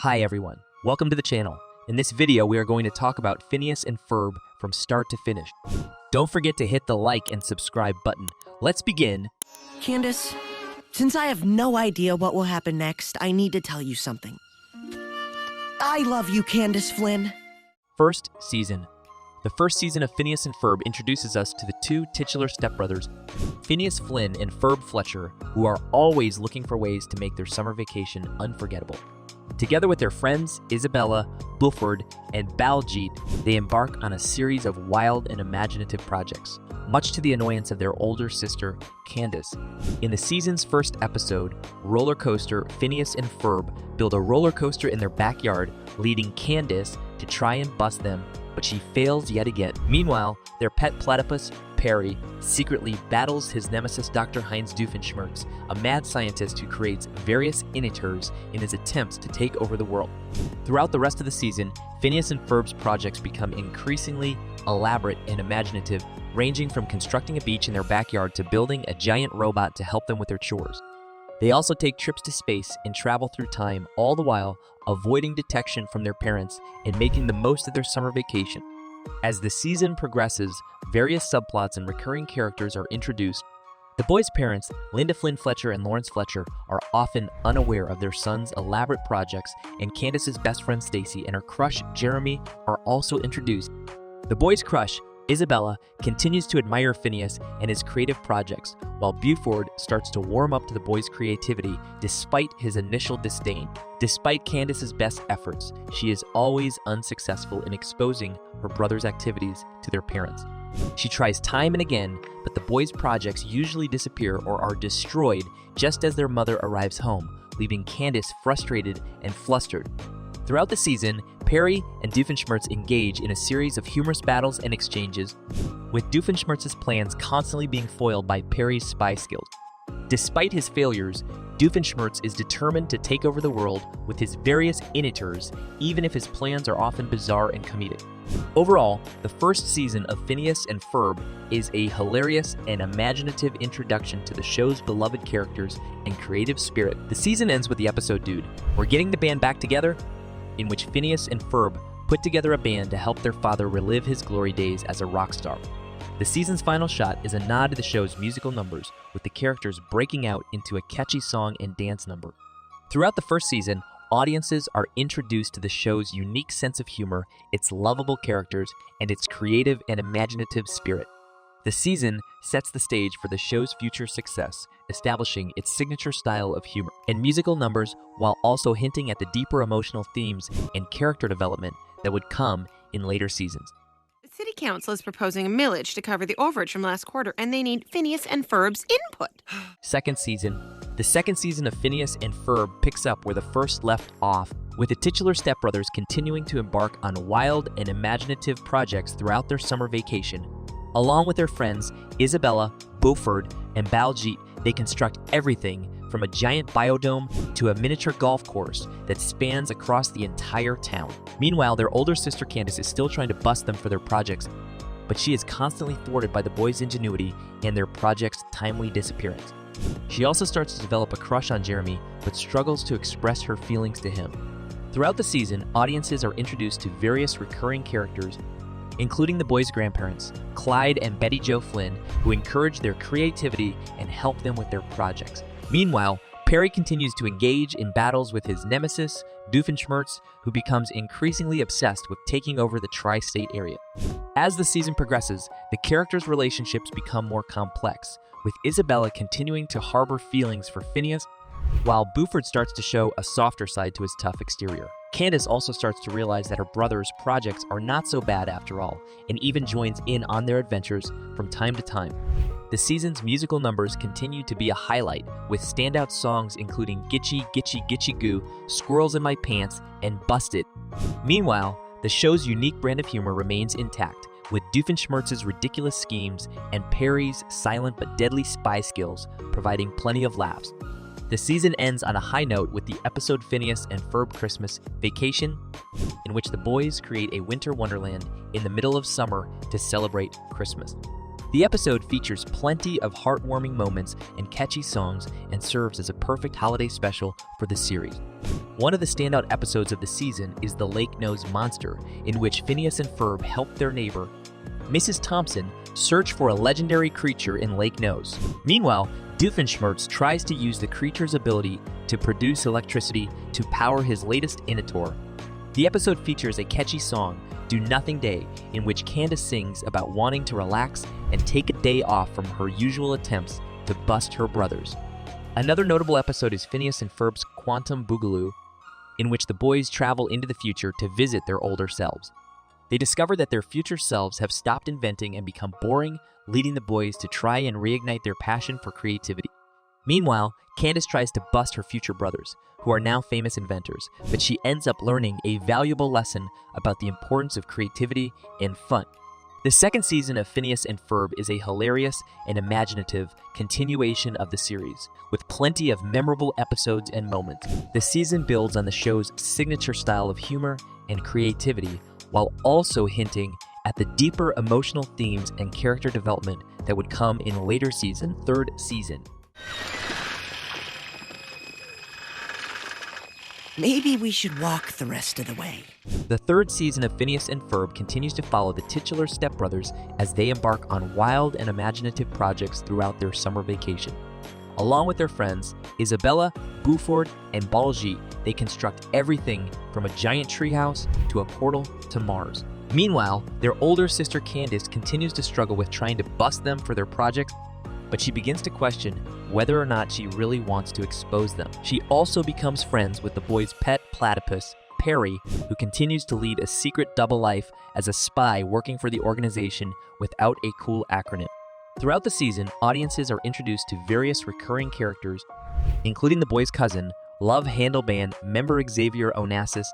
Hi everyone, welcome to the channel. In this video, we are going to talk about Phineas and Ferb from start to finish. Don't forget to hit the like and subscribe button. Let's begin. Candace, since I have no idea what will happen next, I need to tell you something. I love you, Candace Flynn. First season. The first season of Phineas and Ferb introduces us to the two titular stepbrothers, Phineas Flynn and Ferb Fletcher, who are always looking for ways to make their summer vacation unforgettable. Together with their friends, Isabella, Bulford, and Baljeet, they embark on a series of wild and imaginative projects, much to the annoyance of their older sister, Candace. In the season's first episode, Roller Coaster, Phineas and Ferb build a roller coaster in their backyard, leading Candace to try and bust them, but she fails yet again. Meanwhile, their pet platypus, Perry, secretly battles his nemesis Dr. Heinz Doofenshmirtz, a mad scientist who creates various inhibitors in his attempts to take over the world. Throughout the rest of the season, Phineas and Ferb's projects become increasingly elaborate and imaginative, ranging from constructing a beach in their backyard to building a giant robot to help them with their chores. They also take trips to space and travel through time, all the while avoiding detection from their parents and making the most of their summer vacation. As the season progresses, various subplots and recurring characters are introduced. The boys' parents, Linda Flynn Fletcher and Lawrence Fletcher, are often unaware of their son's elaborate projects, and Candace's best friend Stacy and her crush Jeremy are also introduced. The boys' crush, Isabella, continues to admire Phineas and his creative projects, while Buford starts to warm up to the boys' creativity despite his initial disdain. Despite Candace's best efforts, she is always unsuccessful in exposing her brother's activities to their parents. She tries time and again, but the boys' projects usually disappear or are destroyed just as their mother arrives home, leaving Candace frustrated and flustered. Throughout the season, Perry and Doofenshmirtz engage in a series of humorous battles and exchanges, with Doofenshmirtz's plans constantly being foiled by Perry's spy skills. Despite his failures, Doofenshmirtz is determined to take over the world with his various inhibitors, even if his plans are often bizarre and comedic. Overall, the first season of Phineas and Ferb is a hilarious and imaginative introduction to the show's beloved characters and creative spirit. The season ends with the episode Dude, We're Getting the Band Back Together, in which Phineas and Ferb put together a band to help their father relive his glory days as a rock star. The season's final shot is a nod to the show's musical numbers, with the characters breaking out into a catchy song and dance number. Throughout the first season, audiences are introduced to the show's unique sense of humor, its lovable characters, and its creative and imaginative spirit. The season sets the stage for the show's future success, establishing its signature style of humor and musical numbers while also hinting at the deeper emotional themes and character development that would come in later seasons. The City Council is proposing a millage to cover the overage from last quarter, and they need Phineas and Ferb's input. Second season. The second season of Phineas and Ferb picks up where the first left off, with the titular stepbrothers continuing to embark on wild and imaginative projects throughout their summer vacation. Along with their friends, Isabella, Bulford, and Baljeet, they construct everything from a giant biodome to a miniature golf course that spans across the entire town. Meanwhile, their older sister Candace is still trying to bust them for their projects, but she is constantly thwarted by the boys' ingenuity and their project's timely disappearance. She also starts to develop a crush on Jeremy, but struggles to express her feelings to him. Throughout the season, audiences are introduced to various recurring characters, including the boys' grandparents, Clyde and Betty Jo Flynn, who encourage their creativity and help them with their projects. Meanwhile, Perry continues to engage in battles with his nemesis, Doofenshmirtz, who becomes increasingly obsessed with taking over the tri-state area. As the season progresses, the characters' relationships become more complex, with Isabella continuing to harbor feelings for Phineas, while Bulford starts to show a softer side to his tough exterior. Candace also starts to realize that her brother's projects are not so bad after all, and even joins in on their adventures from time to time. The season's musical numbers continue to be a highlight, with standout songs including Gitchy Gitchy Gitchy Goo, Squirrels in My Pants, and Busted. Meanwhile, the show's unique brand of humor remains intact, with Doofenshmirtz's ridiculous schemes and Perry's silent but deadly spy skills providing plenty of laughs. The season ends on a high note with the episode Phineas and Ferb Christmas Vacation, in which the boys create a winter wonderland in the middle of summer to celebrate Christmas. The episode features plenty of heartwarming moments and catchy songs and serves as a perfect holiday special for the series. One of the standout episodes of the season is the Lake Nose Monster, in which Phineas and Ferb help their neighbor, Mrs. Thompson, search for a legendary creature in Lake Nose. Meanwhile, Doofenshmirtz tries to use the creature's ability to produce electricity to power his latest Inotor. The episode features a catchy song, Do Nothing Day, in which Candace sings about wanting to relax and take a day off from her usual attempts to bust her brothers. Another notable episode is Phineas and Ferb's Quantum Boogaloo, in which the boys travel into the future to visit their older selves. They discover that their future selves have stopped inventing and become boring, leading the boys to try and reignite their passion for creativity. Meanwhile, Candace tries to bust her future brothers, who are now famous inventors, but she ends up learning a valuable lesson about the importance of creativity and fun. The second season of Phineas and Ferb is a hilarious and imaginative continuation of the series, with plenty of memorable episodes and moments. The season builds on the show's signature style of humor and creativity, while also hinting at the deeper emotional themes and character development that would come in later season, third season. Maybe we should walk the rest of the way. The third season of Phineas and Ferb continues to follow the titular stepbrothers as they embark on wild and imaginative projects throughout their summer vacation. Along with their friends, Isabella, Buford, and Baljeet, they construct everything from a giant treehouse to a portal to Mars. Meanwhile, their older sister Candace continues to struggle with trying to bust them for their projects, but she begins to question whether or not she really wants to expose them. She also becomes friends with the boys' pet platypus, Perry, who continues to lead a secret double life as a spy working for the organization without a cool acronym. Throughout the season, audiences are introduced to various recurring characters, including the boys' cousin, Love Handle Band member Xavier Onassis,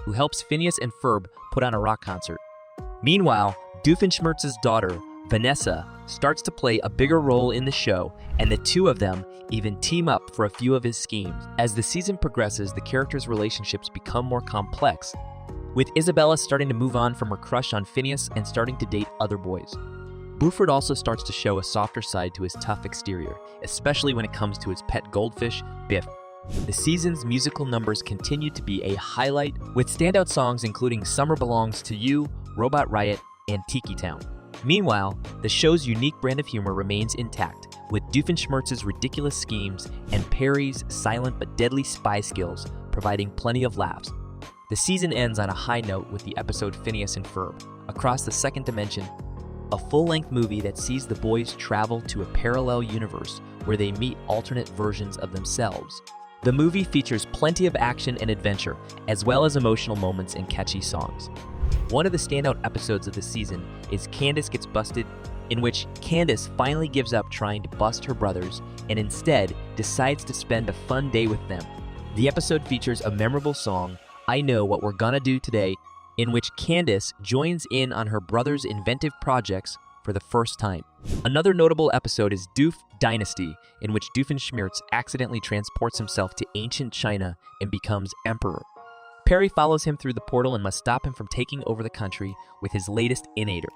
who helps Phineas and Ferb put on a rock concert. Meanwhile, Doofenshmirtz's daughter, Vanessa, starts to play a bigger role in the show, and the two of them even team up for a few of his schemes. As the season progresses, the characters' relationships become more complex, with Isabella starting to move on from her crush on Phineas and starting to date other boys. Buford also starts to show a softer side to his tough exterior, especially when it comes to his pet goldfish, Biff. The season's musical numbers continue to be a highlight, with standout songs including Summer Belongs to You, Robot Riot, and Tiki Town. Meanwhile, the show's unique brand of humor remains intact, with Doofenshmirtz's ridiculous schemes and Perry's silent but deadly spy skills providing plenty of laughs. The season ends on a high note with the episode Phineas and Ferb, Across the Second Dimension, a full-length movie that sees the boys travel to a parallel universe where they meet alternate versions of themselves. The movie features plenty of action and adventure, as well as emotional moments and catchy songs. One of the standout episodes of the season is Candace Gets Busted, in which Candace finally gives up trying to bust her brothers and instead decides to spend a fun day with them. The episode features a memorable song, I Know What We're Gonna Do Today, in which Candace joins in on her brother's inventive projects for the first time. Another notable episode is Doof Dynasty, in which Doofenshmirtz accidentally transports himself to ancient China and becomes emperor. Perry follows him through the portal and must stop him from taking over the country with his latest Inator.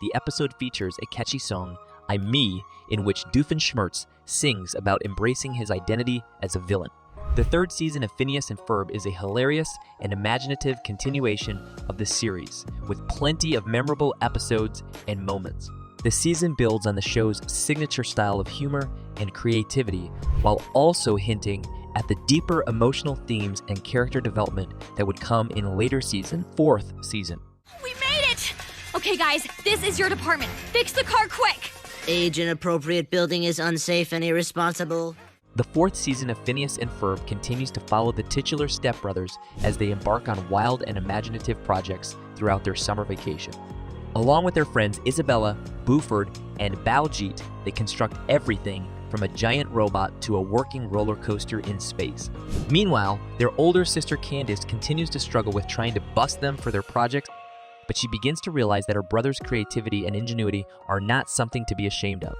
The episode features a catchy song, I'm Me, in which Doofenshmirtz sings about embracing his identity as a villain. The third season of Phineas and Ferb is a hilarious and imaginative continuation of the series, with plenty of memorable episodes and moments. The season builds on the show's signature style of humor and creativity, while also hinting at the deeper emotional themes and character development that would come in later season, fourth season. We made it! Okay, guys, this is your department. Fix the car quick! Age-inappropriate building is unsafe and irresponsible. The fourth season of Phineas and Ferb continues to follow the titular stepbrothers as they embark on wild and imaginative projects throughout their summer vacation. Along with their friends Isabella, Buford, and Baljeet, they construct everything from a giant robot to a working roller coaster in space. Meanwhile, their older sister Candace continues to struggle with trying to bust them for their projects, but she begins to realize that her brother's creativity and ingenuity are not something to be ashamed of.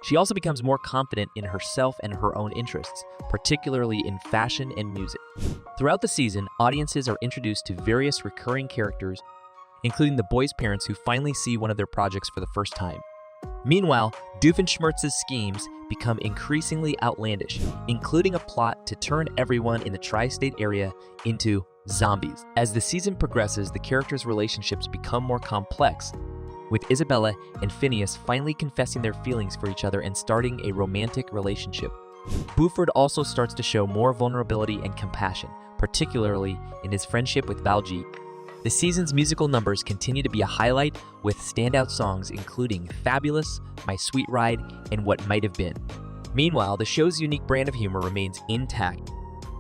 She also becomes more confident in herself and her own interests, particularly in fashion and music. Throughout the season, audiences are introduced to various recurring characters, including the boys' parents who finally see one of their projects for the first time. Meanwhile, Doofenshmirtz's schemes become increasingly outlandish, including a plot to turn everyone in the tri-state area into zombies. As the season progresses, the characters' relationships become more complex, with Isabella and Phineas finally confessing their feelings for each other and starting a romantic relationship. Buford also starts to show more vulnerability and compassion, particularly in his friendship with Baljeet. The season's musical numbers continue to be a highlight, with standout songs including Fabulous, My Sweet Ride, and What Might Have Been. Meanwhile, the show's unique brand of humor remains intact,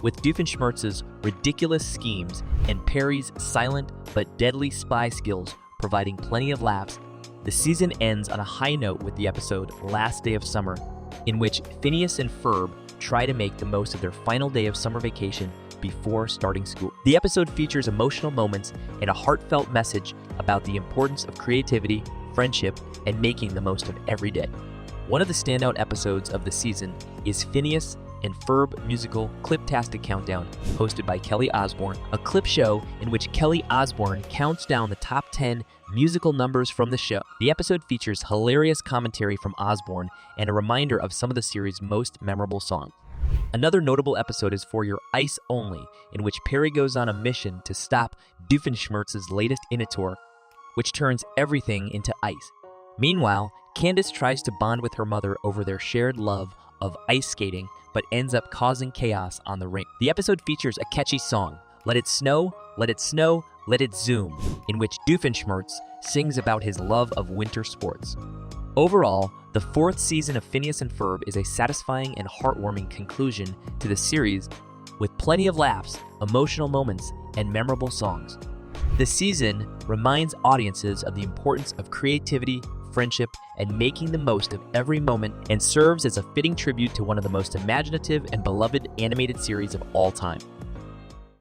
with Doofenshmirtz's ridiculous schemes and Perry's silent but deadly spy skills providing plenty of laughs. The season ends on a high note with the episode Last Day of Summer, in which Phineas and Ferb try to make the most of their final day of summer vacation before starting school. The episode features emotional moments and a heartfelt message about the importance of creativity, friendship, and making the most of every day. One of the standout episodes of the season is Phineas and Ferb musical Cliptastic Countdown, hosted by Kelly Osbourne, a clip show in which Kelly Osbourne counts down the top 10 musical numbers from the show. The episode features hilarious commentary from Osbourne and a reminder of some of the series' most memorable songs. Another notable episode is For Your Ice Only, in which Perry goes on a mission to stop Doofenshmirtz's latest Inotor, which turns everything into ice. Meanwhile, Candace tries to bond with her mother over their shared love of ice skating, but ends up causing chaos on the rink. The episode features a catchy song, Let It Snow, Let It Snow, Let It Zoom, in which Doofenshmirtz sings about his love of winter sports. Overall, the fourth season of Phineas and Ferb is a satisfying and heartwarming conclusion to the series, with plenty of laughs, emotional moments, and memorable songs. The season reminds audiences of the importance of creativity, friendship, and making the most of every moment, and serves as a fitting tribute to one of the most imaginative and beloved animated series of all time.